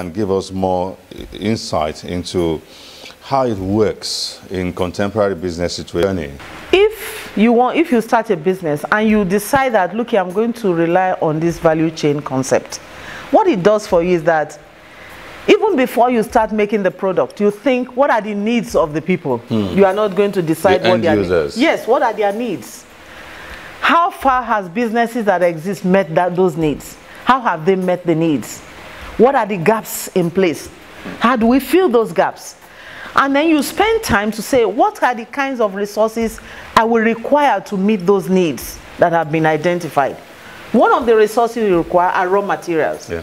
And give us more insight into how it works in contemporary business situation. If you start a business and you decide that, look, I'm going to rely on this value chain concept, what it does for you is that even before you start making the product, you think, what are the needs of the people? You are not going to decide what their needs. Yes, what are their needs? How far has businesses that exist met those needs? How have they met the needs? What are the gaps in place? How do we fill those gaps? And then you spend time to say, what are the kinds of resources I will require to meet those needs that have been identified? One of the resources you require are raw materials. Yeah.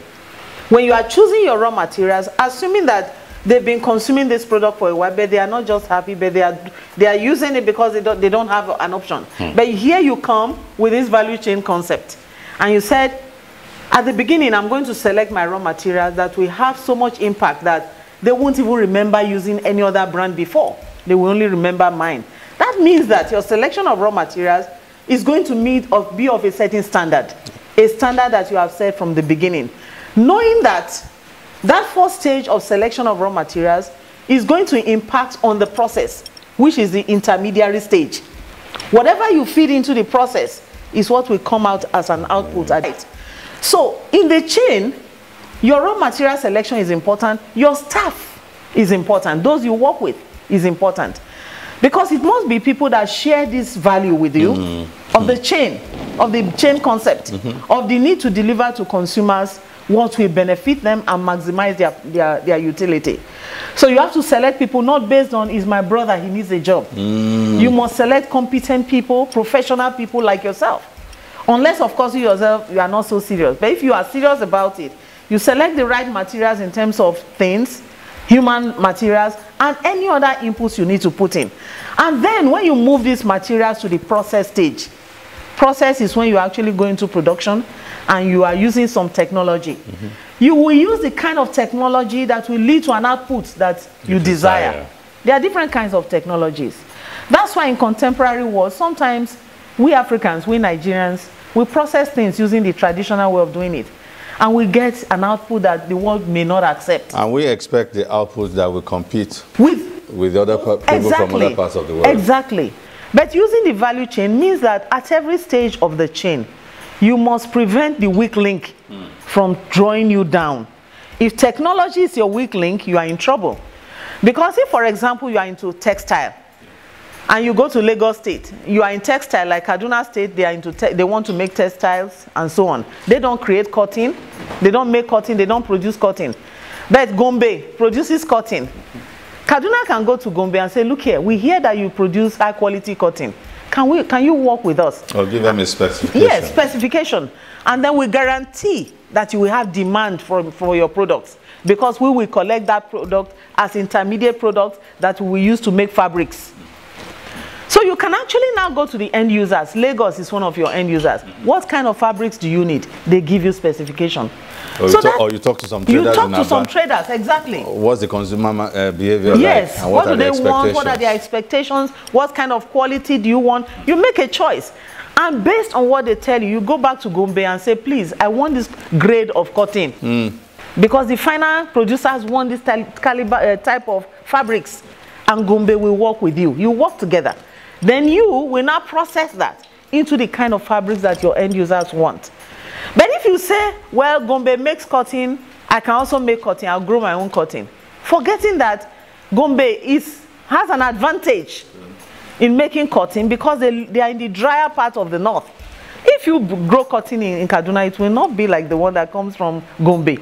When you are choosing your raw materials, assuming that they've been consuming this product for a while, but they are not just happy, but they are using it because they don't have an option. But here you come with this value chain concept. And you said, at the beginning, I'm going to select my raw materials that will have so much impact that they won't even remember using any other brand before. They will only remember mine. That means that your selection of raw materials is going to be of a certain standard. A standard that you have set from the beginning. Knowing that that first stage of selection of raw materials is going to impact on the process, which is the intermediary stage. Whatever you feed into the process is what will come out as an output at it. So in the chain, your raw material selection is important. Your staff is important. Those you work with is important. Because it must be people that share this value with you of the chain concept, of the need to deliver to consumers what will benefit them and maximize their utility. So you have to select people not based on, is my brother, he needs a job. You must select competent people, professional people like yourself. Unless, of course, you yourself, you are not so serious. But if you are serious about it, you select the right materials in terms of things, human materials, and any other inputs you need to put in. And then when you move these materials to the process stage, process is when you actually go into production and you are using some technology. You will use the kind of technology that will lead to an output that you desire. There are different kinds of technologies. That's why in contemporary world, sometimes we Africans, we Nigerians, we process things using the traditional way of doing it. And we get an output that the world may not accept. And we expect the output that will compete with other people from other parts of the world. Exactly. But using the value chain means that at every stage of the chain, you must prevent the weak link from drawing you down. If technology is your weak link, you are in trouble. Because if, for example, you are into textile, and you go to Lagos State, you are in textile, like Kaduna State, they are into they want to make textiles and so on. They don't create cotton, they don't make cotton, they don't produce cotton. But Gombe produces cotton. Kaduna can go to Gombe and say, look here, we hear that you produce high quality cotton. Can you work with us? Or give them a specification. Yes, specification. And then we guarantee that you will have demand for your products, because we will collect that product as intermediate products that we will use to make fabrics. So you can actually now go to the end users. Lagos is one of your end users. What kind of fabrics do you need? They give you specification. Or you talk to some traders. You talk to some traders, exactly. What's the consumer behavior like? And what do they want? What are their expectations? What kind of quality do you want? You make a choice. And based on what they tell you, you go back to Gombe and say, please, I want this grade of cotton. Because the final producers want this type of fabrics. And Gombe will work with you. You work together. Then you will now process that into the kind of fabrics that your end users want. But if you say, well, Gombe makes cotton, I can also make cotton, I'll grow my own cotton. Forgetting that Gombe has an advantage in making cotton because they are in the drier part of the north. If you grow cotton in Kaduna, it will not be like the one that comes from Gombe.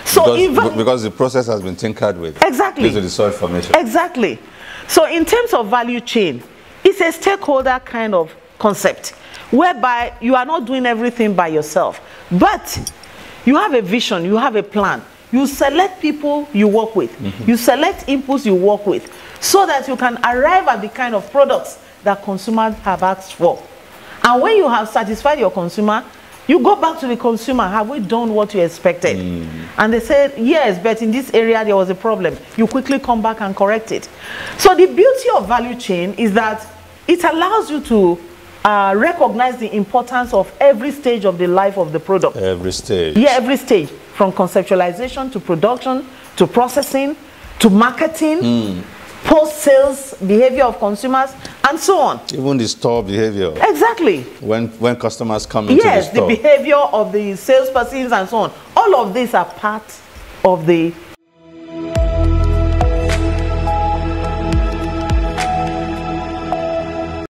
So because the process has been tinkered with. Exactly. Due to the soil formation. Exactly. So in terms of value chain, it's a stakeholder kind of concept whereby you are not doing everything by yourself, but you have a vision, you have a plan. You select people you work with. You select inputs you work with so that you can arrive at the kind of products that consumers have asked for. And when you have satisfied your consumer, you go back to the consumer, have we done what you expected? And they said, yes, but in this area there was a problem. You quickly come back and correct it. So the beauty of value chain is that it allows you to recognize the importance of every stage of the life of the product. Every stage. Yeah, every stage. from conceptualization to production to processing to marketing, post-sales behavior of consumers, and so on. Even the store behavior. Exactly. When customers come into the store. Yes, the behavior of the salespersons and so on. All of these are part of the